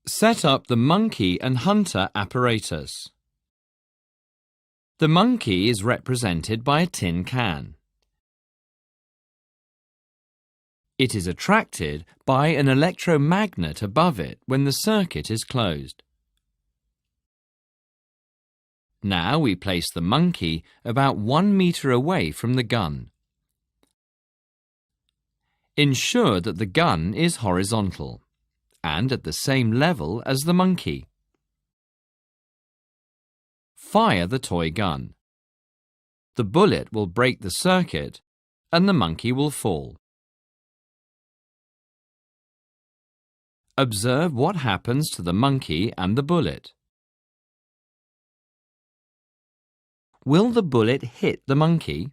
Set up the monkey and hunter apparatus. The monkey is represented by a tin can. It is attracted by an electromagnet above it when the circuit is closed. Now we place the monkey about 1 meter away from the gun. Ensure that the gun is horizontal and at the same level as the monkey. Fire the toy gun. The bullet will break the circuit and the monkey will fall. Observe what happens to the monkey and the bullet. Will the bullet hit the monkey?